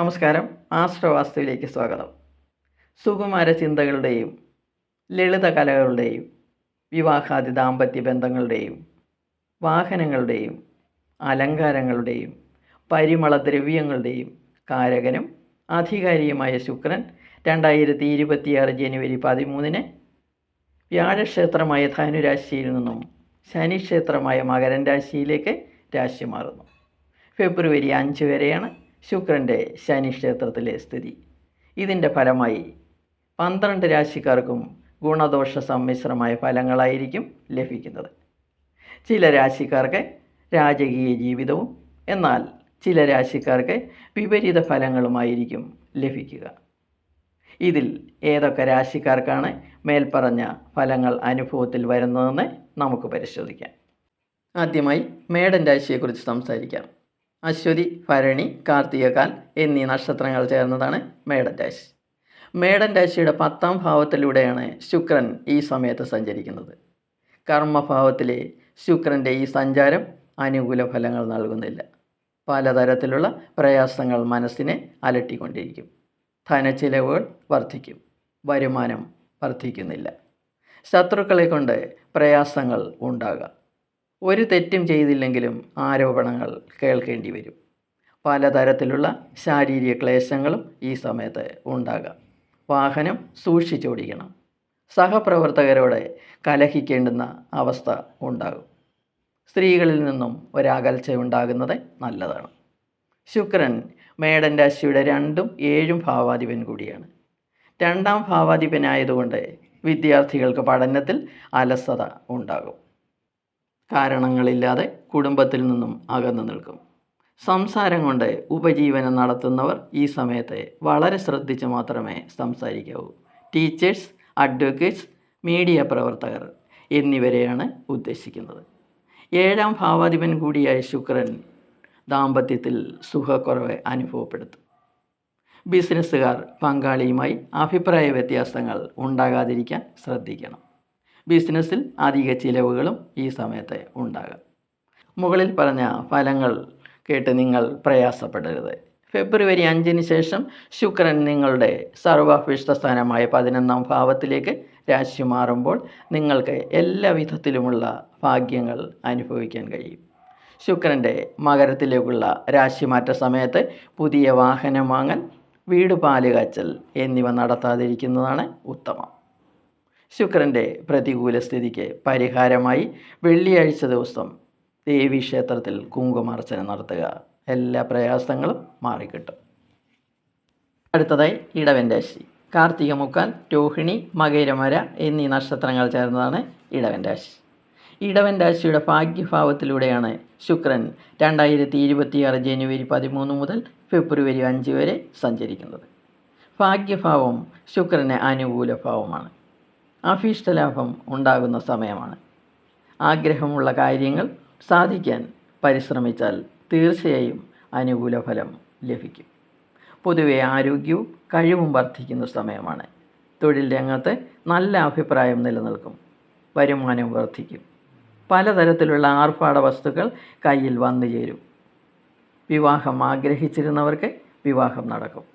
നമസ്കാരം. ആശ്രവാസ്തുവിലേക്ക് സ്വാഗതം. സുകുമാര ചിന്തകളുടെയും ലളിത കലകളുടെയും വിവാഹാദി ദാമ്പത്യ ബന്ധങ്ങളുടെയും വാഹനങ്ങളുടെയും അലങ്കാരങ്ങളുടെയും പരിമളദ്രവ്യങ്ങളുടെയും കാരകനും അധികാരിയുമായ ശുക്രൻ 2026 ജനുവരി 13 വ്യാഴക്ഷേത്രമായ ധനുരാശിയിൽ നിന്നും ശനിക്ഷേത്രമായ മകരൻ രാശിയിലേക്ക് രാശി മാറുന്നു. ഫെബ്രുവരി 5 വരെയാണ് ശുക്രൻ്റെ ശനിക്ഷേത്രത്തിലെ സ്ഥിതി. ഇതിൻ്റെ ഫലമായി 12 രാശിക്കാർക്കും ഗുണദോഷ സമ്മിശ്രമായ ഫലങ്ങളായിരിക്കും ലഭിക്കുന്നത്. ചില രാശിക്കാർക്ക് രാജകീയ ജീവിതവും എന്നാൽ ചില രാശിക്കാർക്ക് വിപരീത ഫലങ്ങളുമായിരിക്കും ലഭിക്കുക. ഇതിൽ ഏതൊക്കെ രാശിക്കാർക്കാണ് മേൽപ്പറഞ്ഞ ഫലങ്ങൾ അനുഭവത്തിൽ വരുന്നതെന്ന് നമുക്ക് പരിശോധിക്കാം. ആദ്യമായി മേടൻ രാശിയെക്കുറിച്ച് സംസാരിക്കാം. അശ്വതി, ഭരണി, കാർത്തികകാൽ എന്നീ നക്ഷത്രങ്ങൾ ചേർന്നതാണ് മേടൻ രാശി. മേടൻ രാശിയുടെ 10ാം ഭാവത്തിലൂടെയാണ് ശുക്രൻ ഈ സമയത്ത് സഞ്ചരിക്കുന്നത്. കർമ്മഭാവത്തിലെ ശുക്രൻ്റെ ഈ സഞ്ചാരം അനുകൂല ഫലങ്ങൾ നൽകുന്നില്ല. പലതരത്തിലുള്ള പ്രയാസങ്ങൾ മനസ്സിനെ അലട്ടിക്കൊണ്ടിരിക്കും. ധനച്ചിലവുകൾ വർദ്ധിക്കും. വരുമാനം വർദ്ധിക്കുന്നില്ല. ശത്രുക്കളെ കൊണ്ട് പ്രയാസങ്ങൾ ഉണ്ടാകാം. ഒരു തെറ്റും ചെയ്തില്ലെങ്കിലും ആരോപണങ്ങൾ കേൾക്കേണ്ടി വരും. പലതരത്തിലുള്ള ശാരീരിക ക്ലേശങ്ങളും ഈ സമയത്ത് ഉണ്ടാകാം. വാഹനം സൂക്ഷിച്ചോടിക്കണം. സഹപ്രവർത്തകരോട് കലഹിക്കേണ്ടുന്ന അവസ്ഥ ഉണ്ടാകും. സ്ത്രീകളിൽ നിന്നും ഒരകൽച്ച ഉണ്ടാകുന്നത് നല്ലതാണ്. ശുക്രൻ മേടൻ രാശിയുടെ 2ഉം 7ഉം ഭാവാധിപൻ കൂടിയാണ്. 2ാം ഭാവാധിപനായതുകൊണ്ട് വിദ്യാർത്ഥികൾക്ക് പഠനത്തിൽ അലസത ഉണ്ടാകും. കാരണങ്ങളില്ലാതെ കുടുംബത്തിൽ നിന്നും അകന്നു നിൽക്കും. സംസാരം കൊണ്ട് ഉപജീവനം നടത്തുന്നവർ ഈ സമയത്ത് വളരെ ശ്രദ്ധിച്ച് മാത്രമേ സംസാരിക്കാവൂ. ടീച്ചേഴ്സ്, അഡ്വക്കേറ്റ്സ്, മീഡിയ പ്രവർത്തകർ എന്നിവരെയാണ് ഉദ്ദേശിക്കുന്നത്. 7ാം ഭാവാധിപൻ കൂടിയായ ശുക്രൻ ദാമ്പത്യത്തിൽ സുഖക്കുറവ് അനുഭവപ്പെടുത്തും. ബിസിനസ്സുകാർ പങ്കാളിയുമായി അഭിപ്രായ വ്യത്യാസങ്ങൾ ഉണ്ടാകാതിരിക്കാൻ ശ്രദ്ധിക്കണം. ബിസിനസ്സിൽ അധിക ചിലവുകളും ഈ സമയത്ത് ഉണ്ടാകാം. മുകളിൽ പറഞ്ഞ ഫലങ്ങൾ കേട്ട് നിങ്ങൾ പ്രയാസപ്പെടരുത്. ഫെബ്രുവരി 5 ശേഷം ശുക്രൻ നിങ്ങളുടെ സർവാഭീഷ്ട സ്ഥാനമായ 11ാം ഭാവത്തിലേക്ക് രാശി മാറുമ്പോൾ നിങ്ങൾക്ക് എല്ലാ വിധത്തിലുമുള്ള ഭാഗ്യങ്ങൾ അനുഭവിക്കാൻ കഴിയും. ശുക്രൻ്റെ മകരത്തിലേക്കുള്ള രാശിമാറ്റ സമയത്ത് പുതിയ വാഹനം വാങ്ങൽ, വീട് പാലുകാച്ചൽ എന്നിവ നടത്താതിരിക്കുന്നതാണ് ഉത്തമം. ശുക്രൻ്റെ പ്രതികൂല സ്ഥിതിക്ക് പരിഹാരമായി വെള്ളിയാഴ്ച ദിവസം ദേവീക്ഷേത്രത്തിൽ കുങ്കുമാർച്ചന നടത്തുക. എല്ലാ പ്രയാസങ്ങളും മാറിക്കിട്ടും. അടുത്തതായി ഇടവൻ രാശി. കാർത്തിക മുക്കാൽ, രോഹിണി, മകരമര എന്നീ നക്ഷത്രങ്ങൾ ചേർന്നതാണ് ഇടവൻ രാശി. ഇടവൻ രാശിയുടെ ഭാഗ്യഭാവത്തിലൂടെയാണ് ശുക്രൻ 2026 ജനുവരി 13 മുതൽ ഫെബ്രുവരി 5 വരെ സഞ്ചരിക്കുന്നത്. ഭാഗ്യഭാവം ശുക്രന് അനുകൂല ഭാവമാണ്. അഭീഷ്ടലാഭം ഉണ്ടാകുന്ന സമയമാണ്. ആഗ്രഹമുള്ള കാര്യങ്ങൾ സാധിക്കാൻ പരിശ്രമിച്ചാൽ തീർച്ചയായും അനുകൂല ഫലം ലഭിക്കും. പൊതുവെ ആരോഗ്യവും കഴിവും വർദ്ധിക്കുന്ന സമയമാണ്. തൊഴിൽ രംഗത്ത് നല്ല അഭിപ്രായം നിലനിൽക്കും. വരുമാനം വർദ്ധിക്കും. പലതരത്തിലുള്ള ആർഭാട വസ്തുക്കൾ കയ്യിൽ വന്നു ചേരും. വിവാഹം ആഗ്രഹിച്ചിരുന്നവർക്ക് വിവാഹം നടക്കും.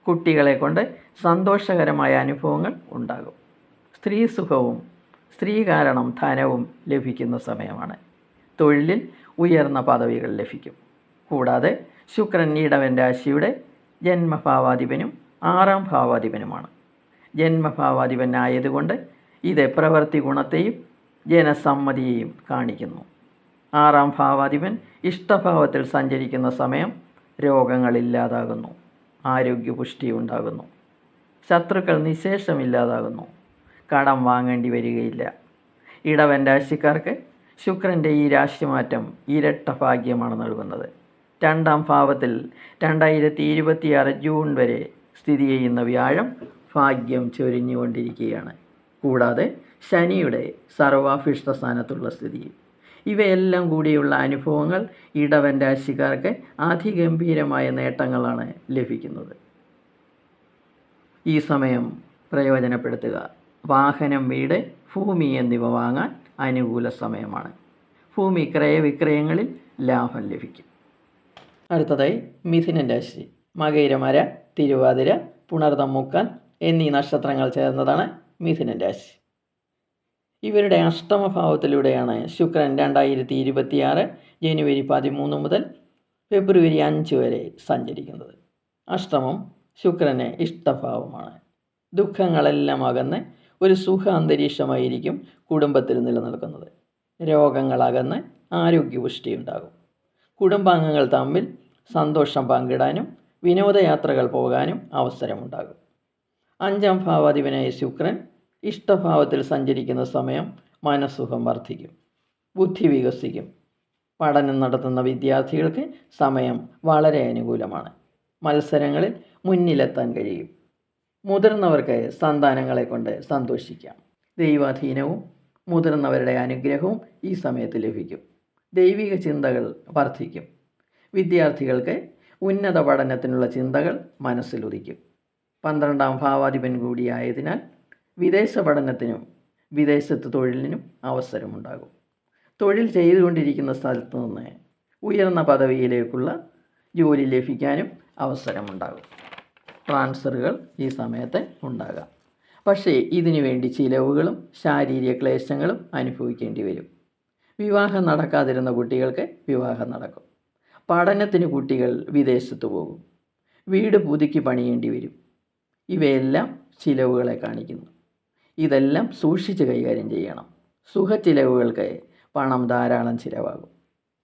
കുട്ടികളെ കൊണ്ട് സന്തോഷകരമായ അനുഭവങ്ങൾ ഉണ്ടാകും. സ്ത്രീ സുഖവും സ്ത്രീ കാരണം ധനവും ലഭിക്കുന്ന സമയമാണ്. തൊഴിലിൽ ഉയർന്ന പദവികൾ ലഭിക്കും. കൂടാതെ ശുക്രൻ ഇടവൻ രാശിയുടെ ജന്മഭാവാധിപനും 6ാം ഭാവാധിപനുമാണ്. ജന്മഭാവാധിപനായതുകൊണ്ട് ഇത് പ്രവൃത്തി ഗുണത്തെയും ജനസമ്മതിയെയും കാണിക്കുന്നു. 6ാം ഭാവാധിപൻ ഇഷ്ടഭാവത്തിൽ സഞ്ചരിക്കുന്ന സമയം രോഗങ്ങളില്ലാതാകുന്നു. ആരോഗ്യപുഷ്ടി ഉണ്ടാകുന്നു. ശത്രുക്കൾ നിശേഷമില്ലാതാകുന്നു. കടം വാങ്ങേണ്ടി വരികയില്ല. ഇടവൻ രാശിക്കാർക്ക് ശുക്രൻ്റെ ഈ രാശിമാറ്റം ഇരട്ട ഭാഗ്യമാണ് നൽകുന്നത്. 2ാം ഭാവത്തിൽ 2026 ജൂൺ വരെ സ്ഥിതി ചെയ്യുന്ന വ്യാഴം ഭാഗ്യം ചൊരിഞ്ഞുകൊണ്ടിരിക്കുകയാണ്. കൂടാതെ ശനിയുടെ സർവാഭീഷ്ട സ്ഥാനത്തുള്ള സ്ഥിതിയും. ഇവയെല്ലാം കൂടിയുള്ള അനുഭവങ്ങൾ ഇടവൻ രാശിക്കാർക്ക് അതിഗംഭീരമായ നേട്ടങ്ങളാണ് ലഭിക്കുന്നത്. ഈ സമയം പ്രയോജനപ്പെടുത്തുക. വാഹനം, വീട്, ഭൂമി എന്നിവ വാങ്ങാൻ അനുകൂല സമയമാണ്. ഭൂമി ക്രയവിക്രയങ്ങളിൽ ലാഭം ലഭിക്കും. അടുത്തതായി മിഥുനൻ രാശി. മകയിരമര, തിരുവാതിര, പുണർതം മുക്കാൽ എന്നീ നക്ഷത്രങ്ങൾ ചേർന്നതാണ് മിഥുനൻ രാശി. ഇവരുടെ അഷ്ടമഭാവത്തിലൂടെയാണ് ശുക്രൻ 2026 ജനുവരി 13 മുതൽ ഫെബ്രുവരി 5 വരെ സഞ്ചരിക്കുന്നത്. അഷ്ടമം ശുക്രന് ഇഷ്ടഭാവമാണ്. ദുഃഖങ്ങളെല്ലാം അകന്ന് ഒരു സുഖ അന്തരീക്ഷമായിരിക്കും കുടുംബത്തിൽ നിലനിൽക്കുന്നത്. രോഗങ്ങളകന്ന് ആരോഗ്യപുഷ്ടിയുണ്ടാകും. കുടുംബാംഗങ്ങൾ തമ്മിൽ സന്തോഷം പങ്കിടാനും വിനോദയാത്രകൾ പോകാനും അവസരമുണ്ടാകും. 5ാം ഭാവാധിപനായ ശുക്രൻ ഇഷ്ടഭാവത്തിൽ സഞ്ചരിക്കുന്ന സമയം മനസ്സുഖം വർദ്ധിക്കും, ബുദ്ധി വികസിക്കും. പഠനം നടത്തുന്ന വിദ്യാർത്ഥികൾക്ക് സമയം വളരെ അനുകൂലമാണ്. മത്സരങ്ങളിൽ മുന്നിലെത്താൻ കഴിയും. മുതിർന്നവർക്ക് സന്താനങ്ങളെ കൊണ്ട് സന്തോഷിക്കാം. ദൈവാധീനവും മുതിർന്നവരുടെ അനുഗ്രഹവും ഈ സമയത്ത് ലഭിക്കും. ദൈവിക ചിന്തകൾ വർദ്ധിക്കും. വിദ്യാർത്ഥികൾക്ക് ഉന്നത പഠനത്തിനുള്ള ചിന്തകൾ മനസ്സിലുദിക്കും. 12ാം ഭാവാധിപൻ കൂടിയായതിനാൽ വിദേശ പഠനത്തിനും വിദേശത്ത് തൊഴിലിനും അവസരമുണ്ടാകും. തൊഴിൽ ചെയ്തുകൊണ്ടിരിക്കുന്ന സ്ഥലത്ത് നിന്ന് ഉയർന്ന പദവിയിലേക്കുള്ള ജോലി ലഭിക്കാനും അവസരമുണ്ടാകും. ട്രാൻസ്ഫറുകൾ ഈ സമയത്ത് ഉണ്ടാകാം. പക്ഷേ ഇതിനു വേണ്ടി ചിലവുകളും ശാരീരിക ക്ലേശങ്ങളും അനുഭവിക്കേണ്ടി വരും. വിവാഹം നടക്കാതിരുന്ന കുട്ടികൾക്ക് വിവാഹം നടക്കും. പഠനത്തിന് കുട്ടികൾ വിദേശത്ത് പോകും. വീട് പുതുക്കി പണിയേണ്ടി വരും. ഇവയെല്ലാം ചിലവുകളെ കാണിക്കുന്നു. ഇതെല്ലാം സൂക്ഷിച്ച് കൈകാര്യം ചെയ്യണം. സുഖച്ചിലവുകൾക്ക് പണം ധാരാളം ചിലവാകും.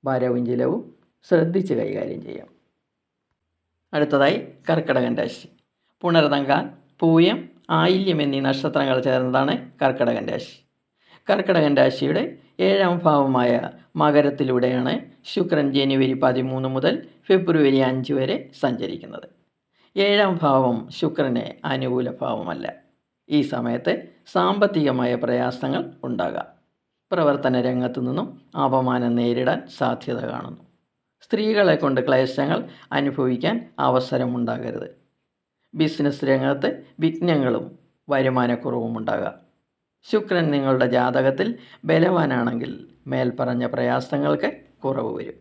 വരവും ചിലവും ശ്രദ്ധിച്ച് കൈകാര്യം ചെയ്യാം. അടുത്തതായി കർക്കിടകൻ രാശി. പുണർതങ്കാൽ, പൂയം, ആയില്യം എന്നീ നക്ഷത്രങ്ങൾ ചേർന്നതാണ് കർക്കിടകൻ രാശി. കർക്കിടകൻ രാശിയുടെ 7ാം ഭാവമായ മകരത്തിലൂടെയാണ് ശുക്രൻ ജനുവരി 13 മുതൽ ഫെബ്രുവരി 5 വരെ സഞ്ചരിക്കുന്നത്. 7ാം ഭാവം ശുക്രന് അനുകൂല ഭാവമല്ല. ഈ സമയത്ത് സാമ്പത്തികമായ പ്രയാസങ്ങൾ ഉണ്ടാകാം. പ്രവർത്തന രംഗത്തു നിന്നും അപമാനം നേരിടാൻ സാധ്യത കാണുന്നു. സ്ത്രീകളെ കൊണ്ട് ക്ലേശങ്ങൾ അനുഭവിക്കാൻ അവസരമുണ്ടാകരുത്. ബിസിനസ് രംഗത്ത് വിഘ്നങ്ങളും വരുമാനക്കുറവും ഉണ്ടാകാം. ശുക്രൻ നിങ്ങളുടെ ജാതകത്തിൽ ബലവാനാണെങ്കിൽ മേൽപ്പറഞ്ഞ പ്രയാസങ്ങൾക്ക് കുറവ് വരും.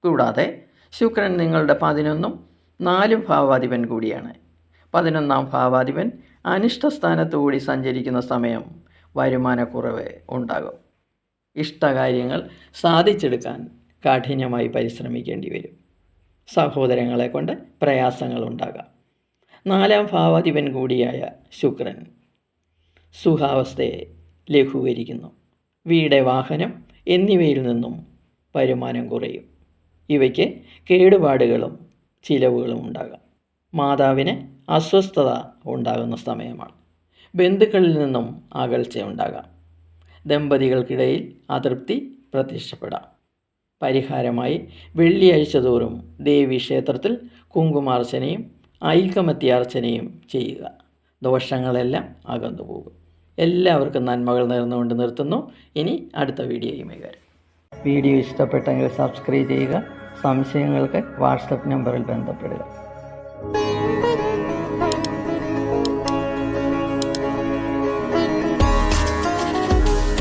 കൂടാതെ ശുക്രൻ നിങ്ങളുടെ 11ഉം 4ഉം ഭാവാധിപൻ കൂടിയാണ്. 11ാം ഭാവാധിപൻ അനിഷ്ടസ്ഥാനത്തു കൂടി സഞ്ചരിക്കുന്ന സമയം വരുമാനക്കുറവ് ഉണ്ടാകും. ഇഷ്ടകാര്യങ്ങൾ സാധിച്ചെടുക്കാൻ കഠിനമായി പരിശ്രമിക്കേണ്ടി വരും. സഹോദരങ്ങളെ കൊണ്ട് പ്രയാസങ്ങളുണ്ടാകാം. 4ാം ഭാവാധിപൻ കൂടിയായ ശുക്രൻ സുഖാവസ്ഥയെ ലഘൂകരിക്കുന്നു. വീട്, വാഹനം എന്നിവയിൽ നിന്നും വരുമാനം കുറയും. ഇവയ്ക്ക് കേടുപാടുകളും ചിലവുകളും ഉണ്ടാകാം. മാതാവിന് അസ്വസ്ഥത ഉണ്ടാകുന്ന സമയമാണ്. ബന്ധുക്കളിൽ നിന്നും അകൽച്ച ഉണ്ടാകാം. ദമ്പതികൾക്കിടയിൽ അതൃപ്തി പ്രത്യക്ഷപ്പെടാം. പരിഹാരമായി വെള്ളിയാഴ്ച തോറും ദേവീക്ഷേത്രത്തിൽ കുങ്കുമാർച്ചനയും ഐകമത്യാർച്ചനയും ചെയ്യുക. ദോഷങ്ങളെല്ലാം അകന്നുപോകും. എല്ലാവർക്കും നന്മകൾ നേർന്നുകൊണ്ട് നിർത്തുന്നു. ഇനി അടുത്ത വീഡിയോയുമായി വരാം. വീഡിയോ ഇഷ്ടപ്പെട്ടെങ്കിൽ സബ്സ്ക്രൈബ് ചെയ്യുക. സംശയങ്ങൾക്ക് വാട്സപ്പ് നമ്പറിൽ ബന്ധപ്പെടുക.